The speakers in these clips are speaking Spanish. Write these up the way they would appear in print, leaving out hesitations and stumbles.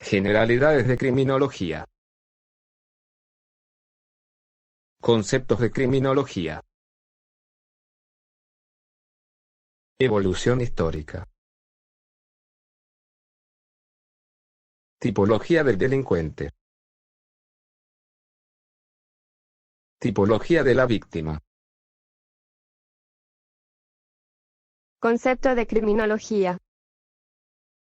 Generalidades de criminología. Conceptos de criminología. Evolución histórica. Tipología del delincuente. Tipología de la víctima. Concepto de criminología.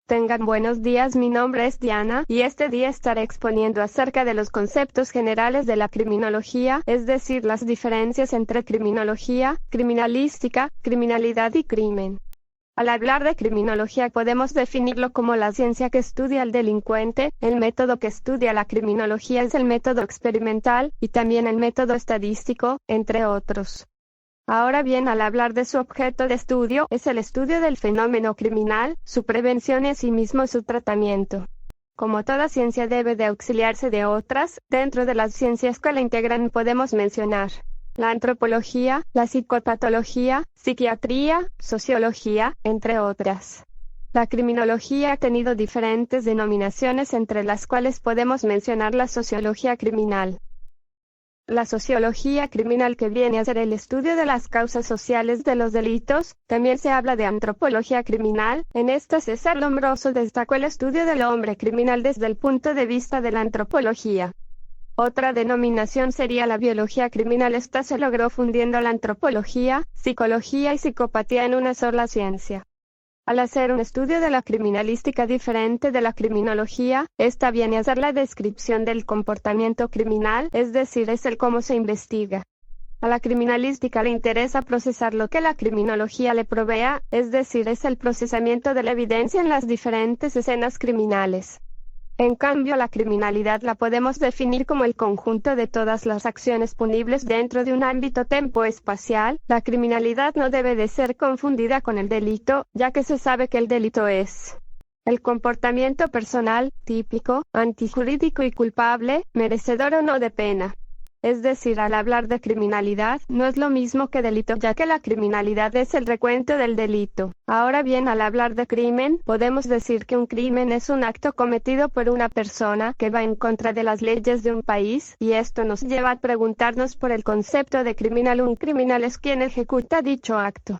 Tengan buenos días, mi nombre es Diana, y este día estaré exponiendo acerca de los conceptos generales de la criminología, es decir, las diferencias entre criminología, criminalística, criminalidad y crimen. Al hablar de criminología podemos definirlo como la ciencia que estudia al delincuente. El método que estudia la criminología es el método experimental, y también el método estadístico, entre otros. Ahora bien, al hablar de su objeto de estudio, es el estudio del fenómeno criminal, su prevención y asimismo su tratamiento. Como toda ciencia debe de auxiliarse de otras, dentro de las ciencias que la integran podemos mencionar la antropología, la psicopatología, psiquiatría, sociología, entre otras. La criminología ha tenido diferentes denominaciones, entre las cuales podemos mencionar la sociología criminal. La sociología criminal, que viene a ser el estudio de las causas sociales de los delitos. También se habla de antropología criminal. En esta César Lombroso destacó el estudio del hombre criminal desde el punto de vista de la antropología. Otra denominación sería la biología criminal. Esta se logró fundiendo la antropología, psicología y psicopatía en una sola ciencia. Al hacer un estudio de la criminalística diferente de la criminología, esta viene a ser la descripción del comportamiento criminal, es decir, es el cómo se investiga. A la criminalística le interesa procesar lo que la criminología le provea, es decir, es el procesamiento de la evidencia en las diferentes escenas criminales. En cambio, la criminalidad la podemos definir como el conjunto de todas las acciones punibles dentro de un ámbito tempo-espacial. La criminalidad no debe de ser confundida con el delito, ya que se sabe que el delito es el comportamiento personal, típico, antijurídico y culpable, merecedor o no de pena. Es decir, al hablar de criminalidad, no es lo mismo que delito, ya que la criminalidad es el recuento del delito. Ahora bien, al hablar de crimen, podemos decir que un crimen es un acto cometido por una persona que va en contra de las leyes de un país, y esto nos lleva a preguntarnos por el concepto de criminal. Un criminal es quien ejecuta dicho acto,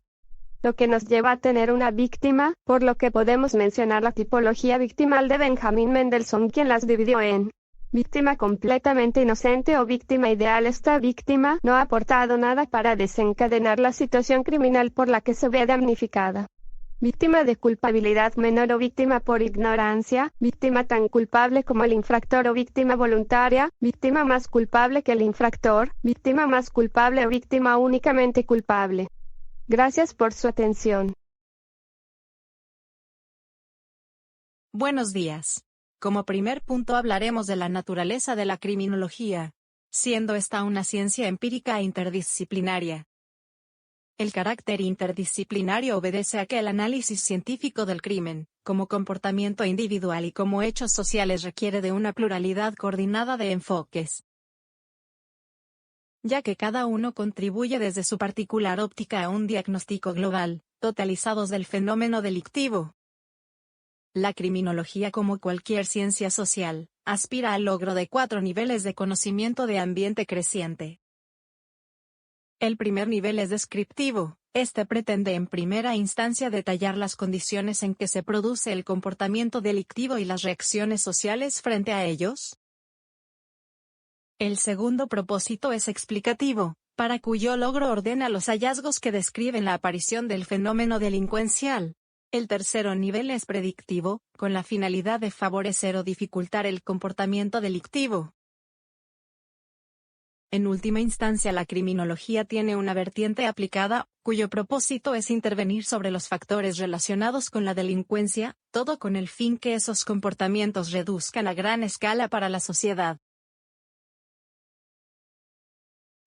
lo que nos lleva a tener una víctima, por lo que podemos mencionar la tipología victimal de Benjamin Mendelssohn, quien las dividió en víctima completamente inocente o víctima ideal. Esta víctima no ha aportado nada para desencadenar la situación criminal por la que se ve damnificada. Víctima de culpabilidad menor o víctima por ignorancia, víctima tan culpable como el infractor o víctima voluntaria, víctima más culpable que el infractor, víctima más culpable o víctima únicamente culpable. Gracias por su atención. Buenos días. Como primer punto hablaremos de la naturaleza de la criminología, siendo esta una ciencia empírica e interdisciplinaria. El carácter interdisciplinario obedece a que el análisis científico del crimen, como comportamiento individual y como hechos sociales, requiere de una pluralidad coordinada de enfoques, ya que cada uno contribuye desde su particular óptica a un diagnóstico global, totalizados del fenómeno delictivo. La criminología, como cualquier ciencia social, aspira al logro de 4 niveles de conocimiento de ambiente creciente. El primer nivel es descriptivo. Este pretende en primera instancia detallar las condiciones en que se produce el comportamiento delictivo y las reacciones sociales frente a ellos. El segundo propósito es explicativo, para cuyo logro ordena los hallazgos que describen la aparición del fenómeno delincuencial. El tercero nivel es predictivo, con la finalidad de favorecer o dificultar el comportamiento delictivo. En última instancia, la criminología tiene una vertiente aplicada, cuyo propósito es intervenir sobre los factores relacionados con la delincuencia, todo con el fin que esos comportamientos reduzcan a gran escala para la sociedad.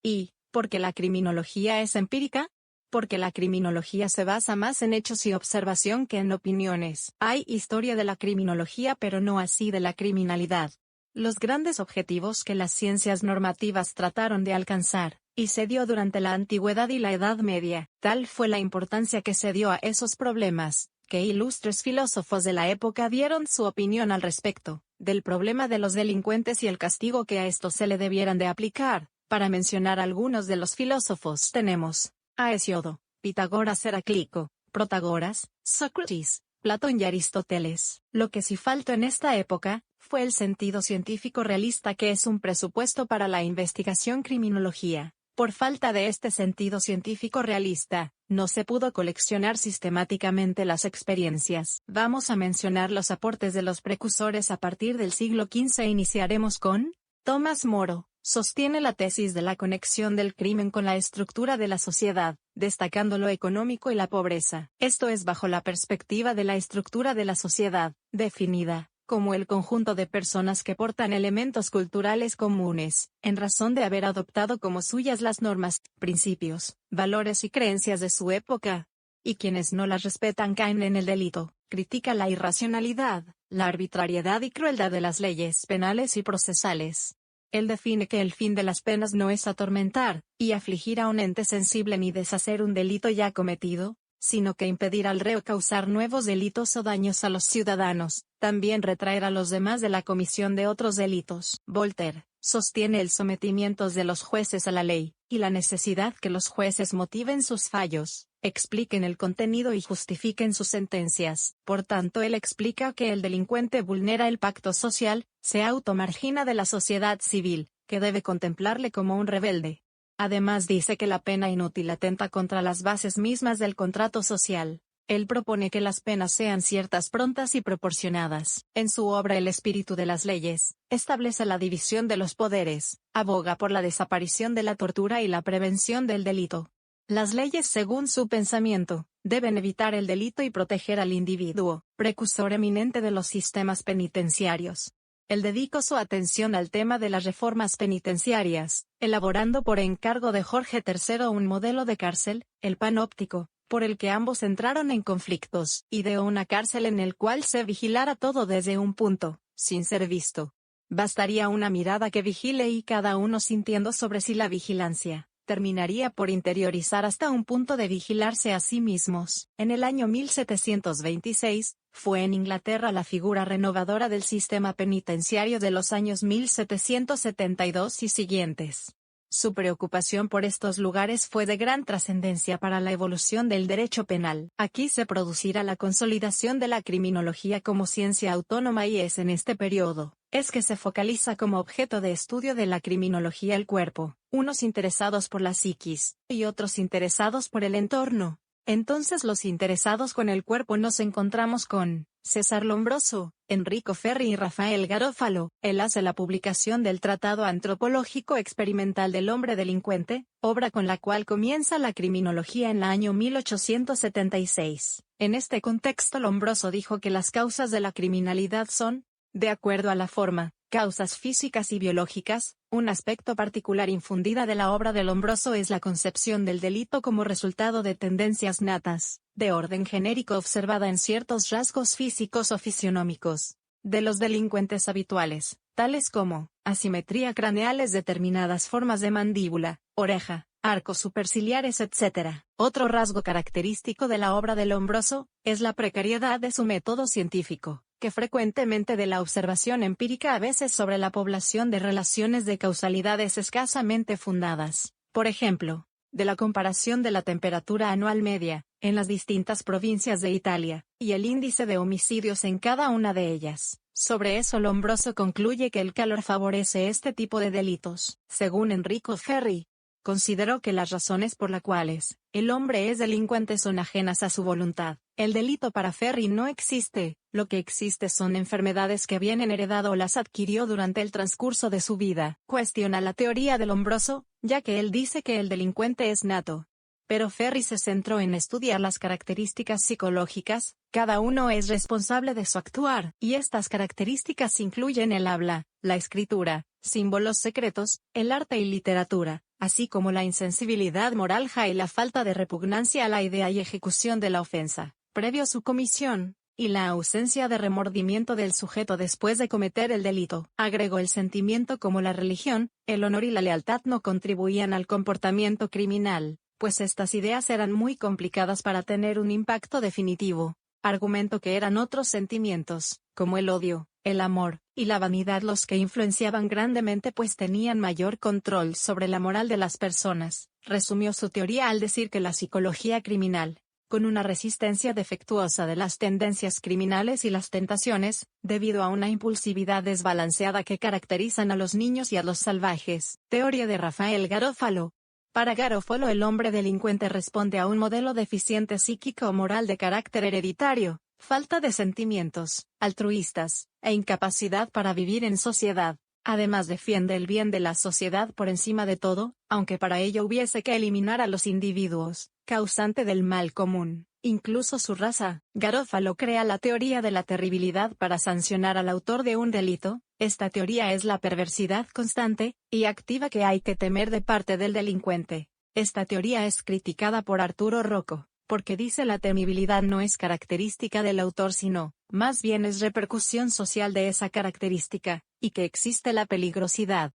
¿Y por qué la criminología es empírica? Porque la criminología se basa más en hechos y observación que en opiniones. Hay historia de la criminología, pero no así de la criminalidad. Los grandes objetivos que las ciencias normativas trataron de alcanzar, y se dio durante la Antigüedad y la Edad Media, tal fue la importancia que se dio a esos problemas, que ilustres filósofos de la época dieron su opinión al respecto del problema de los delincuentes y el castigo que a estos se le debieran de aplicar. Para mencionar algunos de los filósofos tenemos a Hesiodo, Pitágoras, Heraclico, Protagoras, Sócrates, Platón y Aristóteles. Lo que sí faltó en esta época fue el sentido científico realista, que es un presupuesto para la investigación criminología. Por falta de este sentido científico realista, no se pudo coleccionar sistemáticamente las experiencias. Vamos a mencionar los aportes de los precursores a partir del siglo XV e iniciaremos con Tomás Moro. Sostiene la tesis de la conexión del crimen con la estructura de la sociedad, destacando lo económico y la pobreza. Esto es bajo la perspectiva de la estructura de la sociedad, definida como el conjunto de personas que portan elementos culturales comunes, en razón de haber adoptado como suyas las normas, principios, valores y creencias de su época. Y quienes no las respetan caen en el delito. Critica la irracionalidad, la arbitrariedad y crueldad de las leyes penales y procesales. Él define que el fin de las penas no es atormentar y afligir a un ente sensible ni deshacer un delito ya cometido, sino que impedir al reo causar nuevos delitos o daños a los ciudadanos, también retraer a los demás de la comisión de otros delitos. Voltaire sostiene el sometimiento de los jueces a la ley, y la necesidad que los jueces motiven sus fallos, expliquen el contenido y justifiquen sus sentencias. Por tanto, él explica que el delincuente vulnera el pacto social, se automargina de la sociedad civil, que debe contemplarle como un rebelde. Además dice que la pena inútil atenta contra las bases mismas del contrato social. Él propone que las penas sean ciertas, prontas y proporcionadas. En su obra El espíritu de las leyes, establece la división de los poderes, aboga por la desaparición de la tortura y la prevención del delito. Las leyes, según su pensamiento, deben evitar el delito y proteger al individuo, precursor eminente de los sistemas penitenciarios. Él dedicó su atención al tema de las reformas penitenciarias, elaborando por encargo de Jorge III un modelo de cárcel, el panóptico, por el que ambos entraron en conflictos. Ideó una cárcel en el cual se vigilara todo desde un punto, sin ser visto. Bastaría una mirada que vigile y cada uno sintiendo sobre sí la vigilancia. Terminaría por interiorizar hasta un punto de vigilarse a sí mismos. En el año 1726, fue en Inglaterra la figura renovadora del sistema penitenciario de los años 1772 y siguientes. Su preocupación por estos lugares fue de gran trascendencia para la evolución del derecho penal. Aquí se producirá la consolidación de la criminología como ciencia autónoma, y es en este periodo es que se focaliza como objeto de estudio de la criminología el cuerpo, unos interesados por la psiquis, y otros interesados por el entorno. Entonces los interesados con el cuerpo nos encontramos con César Lombroso, Enrico Ferri y Rafael Garófalo. Él hace la publicación del Tratado Antropológico Experimental del Hombre Delincuente, obra con la cual comienza la criminología en el año 1876. En este contexto, Lombroso dijo que las causas de la criminalidad son, de acuerdo a la forma, causas físicas y biológicas. Un aspecto particular infundida de la obra de Lombroso es la concepción del delito como resultado de tendencias natas, de orden genérico observada en ciertos rasgos físicos o fisionómicos de los delincuentes habituales, tales como asimetría craneales, determinadas formas de mandíbula, oreja, arcos superciliares, etc. Otro rasgo característico de la obra de Lombroso es la precariedad de su método científico, que frecuentemente de la observación empírica, a veces sobre la población, de relaciones de causalidades escasamente fundadas. Por ejemplo, de la comparación de la temperatura anual media en las distintas provincias de Italia, y el índice de homicidios en cada una de ellas. Sobre eso Lombroso concluye que el calor favorece este tipo de delitos. Según Enrico Ferri, consideró que las razones por las cuales el hombre es delincuente son ajenas a su voluntad. El delito para Ferri no existe, lo que existe son enfermedades que vienen heredado o las adquirió durante el transcurso de su vida. Cuestiona la teoría de Lombroso, ya que él dice que el delincuente es nato. Pero Ferri se centró en estudiar las características psicológicas. Cada uno es responsable de su actuar, y estas características incluyen el habla, la escritura, símbolos secretos, el arte y literatura, así como la insensibilidad moral y la falta de repugnancia a la idea y ejecución de la ofensa, previo a su comisión, y la ausencia de remordimiento del sujeto después de cometer el delito. Agregó el sentimiento como la religión, el honor y la lealtad no contribuían al comportamiento criminal, pues estas ideas eran muy complicadas para tener un impacto definitivo. argumentó que eran otros sentimientos, como el odio, el amor, y la vanidad los que influenciaban grandemente pues tenían mayor control sobre la moral de las personas. Resumió su teoría al decir que la psicología criminal, con una resistencia defectuosa de las tendencias criminales y las tentaciones, debido a una impulsividad desbalanceada que caracterizan a los niños y a los salvajes. Teoría de Rafael Garofalo. Para Garofalo, el hombre delincuente responde a un modelo deficiente psíquico o moral de carácter hereditario, falta de sentimientos altruistas, e incapacidad para vivir en sociedad. Además defiende el bien de la sociedad por encima de todo, aunque para ello hubiese que eliminar a los individuos, causante del mal común, incluso su raza. Garofalo crea la teoría de la terribilidad para sancionar al autor de un delito. Esta teoría es la perversidad constante y activa que hay que temer de parte del delincuente. Esta teoría es criticada por Arturo Rocco, porque dice la temibilidad no es característica del autor sino, más bien es repercusión social de esa característica, y que existe la peligrosidad.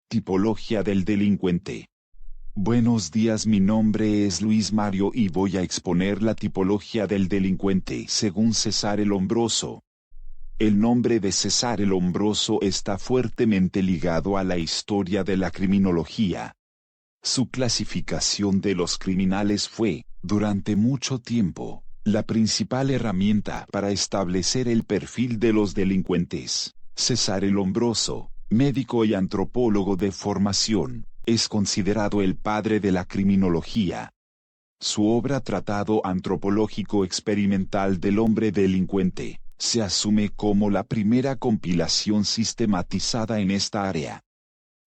Tipología del delincuente. Buenos días, mi nombre es Luis Mario y voy a exponer la tipología del delincuente según Cesare Lombroso. El nombre de Cesare Lombroso está fuertemente ligado a la historia de la criminología. Su clasificación de los criminales fue, durante mucho tiempo, la principal herramienta para establecer el perfil de los delincuentes. Cesare Lombroso, médico y antropólogo de formación, es considerado el padre de la criminología. Su obra Tratado Antropológico Experimental del Hombre Delincuente se asume como la primera compilación sistematizada en esta área.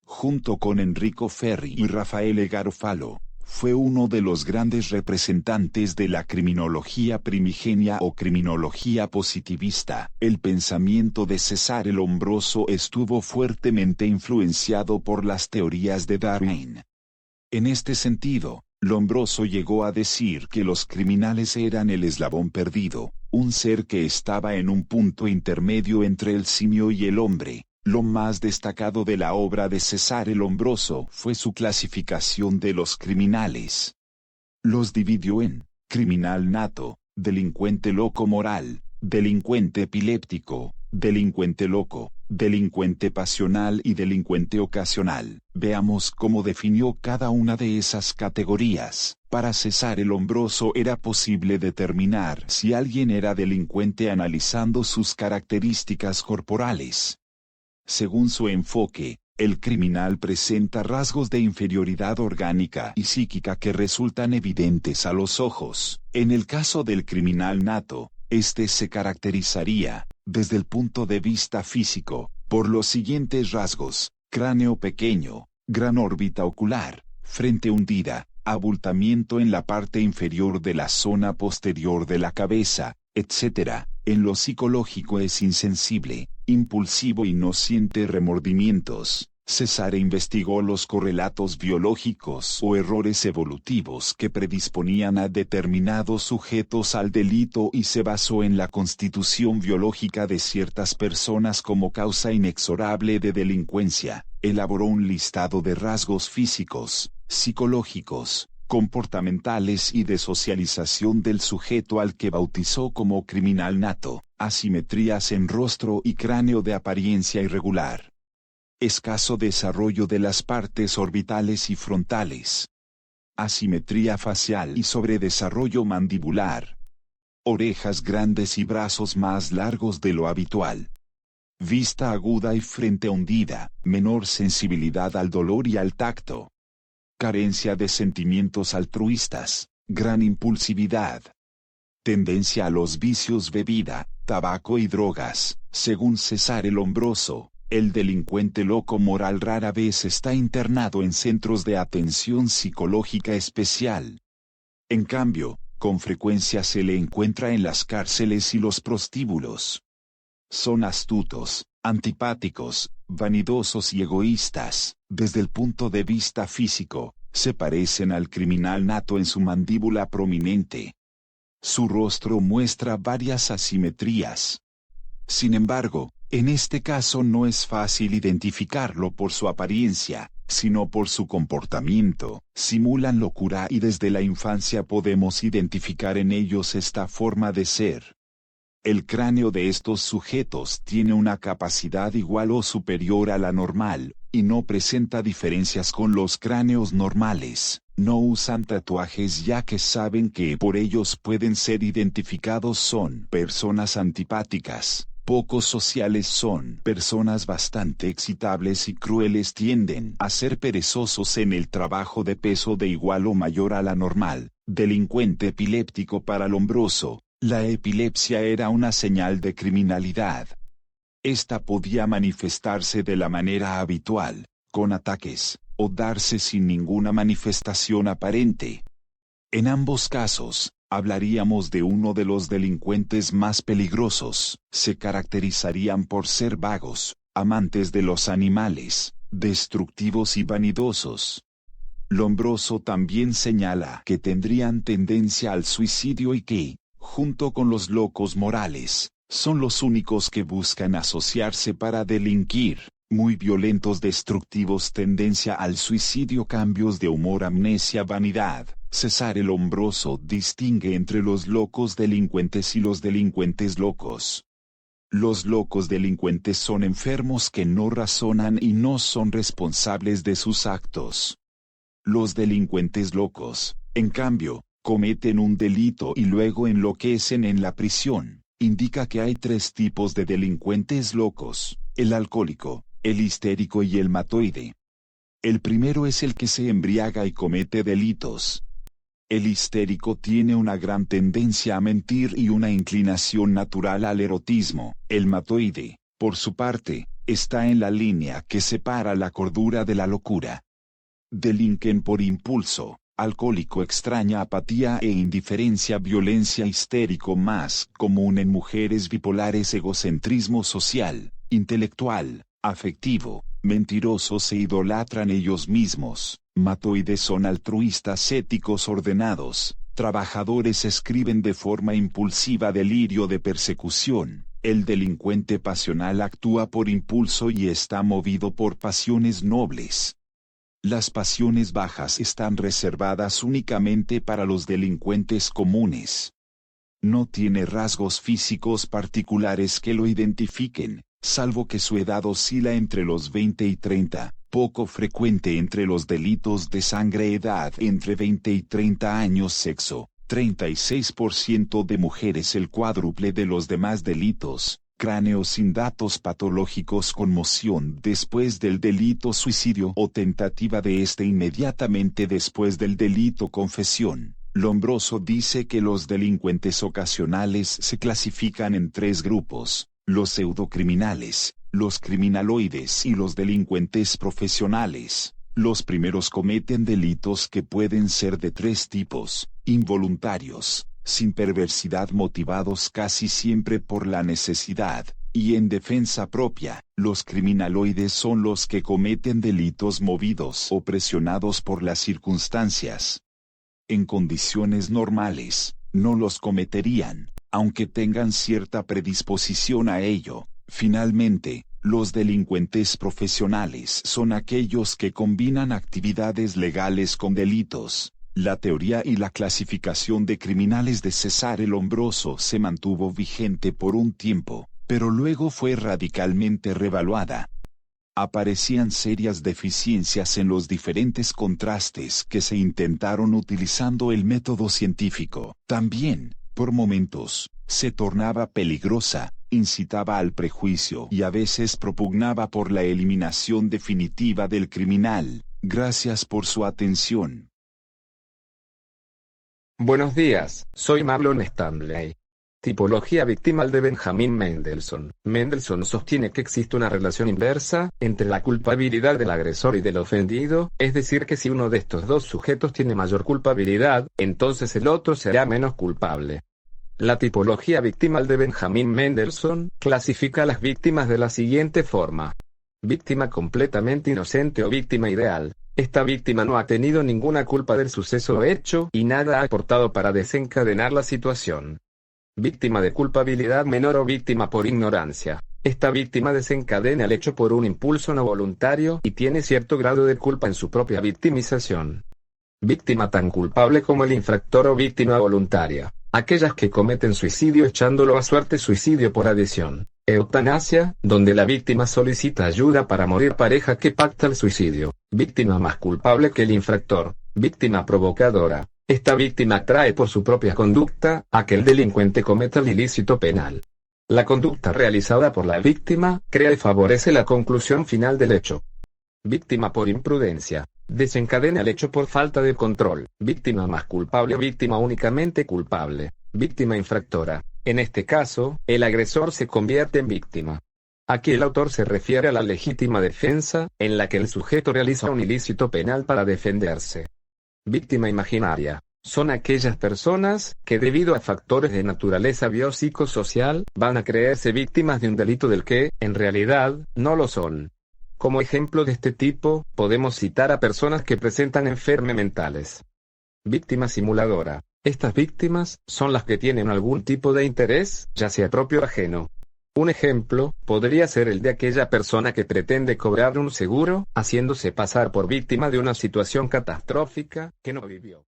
Junto con Enrico Ferri y Raffaele Garofalo, fue uno de los grandes representantes de la criminología primigenia o criminología positivista. El pensamiento de Cesare Lombroso estuvo fuertemente influenciado por las teorías de Darwin. En este sentido, Lombroso llegó a decir que los criminales eran el eslabón perdido, un ser que estaba en un punto intermedio entre el simio y el hombre. Lo más destacado de la obra de Cesare Lombroso fue su clasificación de los criminales. Los dividió en criminal nato, delincuente loco moral, delincuente epiléptico, delincuente loco, delincuente pasional y delincuente ocasional. Veamos cómo definió cada una de esas categorías. Para Cesare Lombroso era posible determinar si alguien era delincuente analizando sus características corporales. Según su enfoque, el criminal presenta rasgos de inferioridad orgánica y psíquica que resultan evidentes a los ojos. En el caso del criminal nato, este se caracterizaría, desde el punto de vista físico, por los siguientes rasgos: cráneo pequeño, gran órbita ocular, frente hundida, abultamiento en la parte inferior de la zona posterior de la cabeza, etc. En lo psicológico es insensible, impulsivo y no siente remordimientos. Cesare investigó los correlatos biológicos o errores evolutivos que predisponían a determinados sujetos al delito y se basó en la constitución biológica de ciertas personas como causa inexorable de delincuencia. Elaboró un listado de rasgos físicos, psicológicos, comportamentales y de socialización del sujeto al que bautizó como criminal nato: asimetrías en rostro y cráneo de apariencia irregular, escaso desarrollo de las partes orbitales y frontales, asimetría facial y sobredesarrollo mandibular, orejas grandes y brazos más largos de lo habitual, vista aguda y frente hundida, menor sensibilidad al dolor y al tacto, carencia de sentimientos altruistas, gran impulsividad, tendencia a los vicios: bebida, tabaco y drogas. Según Cesare Lombroso, el delincuente loco moral rara vez está internado en centros de atención psicológica especial. En cambio, con frecuencia se le encuentra en las cárceles y los prostíbulos. Son astutos, antipáticos, vanidosos y egoístas. Desde el punto de vista físico, se parecen al criminal nato en su mandíbula prominente. Su rostro muestra varias asimetrías. Sin embargo, en este caso no es fácil identificarlo por su apariencia. sino por su comportamiento, simulan locura y desde la infancia podemos identificar en ellos esta forma de ser. El cráneo de estos sujetos tiene una capacidad igual o superior a la normal, y no presenta diferencias con los cráneos normales. No usan tatuajes ya que saben que por ellos pueden ser identificados. Son personas antipáticas, poco sociales, son personas bastante excitables y crueles, tienden a ser perezosos en el trabajo de peso de igual o mayor a la normal. Delincuente epiléptico para Lombroso. La epilepsia era una señal de criminalidad. Esta podía manifestarse de la manera habitual, con ataques, o darse sin ninguna manifestación aparente. En ambos casos, hablaríamos de uno de los delincuentes más peligrosos. Se caracterizarían por ser vagos, amantes de los animales, destructivos y vanidosos. Lombroso también señala que tendrían tendencia al suicidio y que, junto con los locos morales, son los únicos que buscan asociarse para delinquir. Muy violentos, destructivos, tendencia al suicidio, cambios de humor, amnesia, vanidad. César el Lombroso distingue entre los locos delincuentes y los delincuentes locos. Los locos delincuentes son enfermos que no razonan y no son responsables de sus actos. Los delincuentes locos, en cambio, cometen un delito y luego enloquecen en la prisión. Indica que hay tres tipos de delincuentes locos: el alcohólico, el histérico y el matoide. El primero es el que se embriaga y comete delitos. El histérico tiene una gran tendencia a mentir y una inclinación natural al erotismo. El matoide, por su parte, está en la línea que separa la cordura de la locura. Delinquen por impulso. Alcohólico extraña apatía e indiferencia, violencia, histérico más común en mujeres bipolares, egocentrismo social, intelectual, afectivo, mentirosos, se idolatran ellos mismos. Matoides son altruistas, éticos, ordenados, trabajadores, escriben de forma impulsiva, delirio de persecución. El delincuente pasional actúa por impulso y está movido por pasiones nobles. Las pasiones bajas están reservadas únicamente para los delincuentes comunes. No tiene rasgos físicos particulares que lo identifiquen, salvo que su edad oscila entre los 20 y 30, poco frecuente entre los delitos de sangre, edad entre 20 y 30 años, sexo, 36% de mujeres, el cuádruple de los demás delitos. Cráneo sin datos patológicos, conmoción después del delito, suicidio o tentativa de este inmediatamente después del delito, confesión. Lombroso dice que los delincuentes ocasionales se clasifican en tres grupos: los pseudocriminales, los criminaloides y los delincuentes profesionales. Los primeros cometen delitos que pueden ser de tres tipos: involuntarios, sin perversidad, motivados casi siempre por la necesidad, y en defensa propia. Los criminaloides son los que cometen delitos movidos o presionados por las circunstancias. En condiciones normales, no los cometerían, aunque tengan cierta predisposición a ello. Finalmente, los delincuentes profesionales son aquellos que combinan actividades legales con delitos. La teoría y la clasificación de criminales de César el Lombroso se mantuvo vigente por un tiempo, pero luego fue radicalmente revaluada. Aparecían serias deficiencias en los diferentes contrastes que se intentaron utilizando el método científico. También, por momentos, se tornaba peligrosa, incitaba al prejuicio y a veces propugnaba por la eliminación definitiva del criminal. Gracias por su atención. Buenos días, soy Marlon Stanley. Tipología victimal de Benjamin Mendelssohn. Mendelssohn sostiene que existe una relación inversa entre la culpabilidad del agresor y del ofendido, es decir que si uno de estos dos sujetos tiene mayor culpabilidad, entonces el otro será menos culpable. La tipología victimal de Benjamin Mendelssohn clasifica a las víctimas de la siguiente forma: víctima completamente inocente o víctima ideal. Esta víctima no ha tenido ninguna culpa del suceso o hecho y nada ha aportado para desencadenar la situación. Víctima de culpabilidad menor o víctima por ignorancia. Esta víctima desencadena el hecho por un impulso no voluntario y tiene cierto grado de culpa en su propia victimización. Víctima tan culpable como el infractor o víctima voluntaria. Aquellas que cometen suicidio echándolo a suerte, suicidio por adhesión. Eutanasia, donde la víctima solicita ayuda para morir, pareja que pacta el suicidio. Víctima más culpable que el infractor. Víctima provocadora. Esta víctima atrae por su propia conducta a que el delincuente cometa el ilícito penal. La conducta realizada por la víctima crea y favorece la conclusión final del hecho. Víctima por imprudencia. Desencadena el hecho por falta de control. Víctima más culpable o víctima únicamente culpable. Víctima infractora. En este caso, el agresor se convierte en víctima. Aquí el autor se refiere a la legítima defensa, en la que el sujeto realiza un ilícito penal para defenderse. Víctima imaginaria. Son aquellas personas que debido a factores de naturaleza biopsicosocial, van a creerse víctimas de un delito del que, en realidad, no lo son. Como ejemplo de este tipo, podemos citar a personas que presentan enfermedades mentales. Víctima simuladora. Estas víctimas son las que tienen algún tipo de interés, ya sea propio o ajeno. Un ejemplo podría ser el de aquella persona que pretende cobrar un seguro, haciéndose pasar por víctima de una situación catastrófica que no vivió.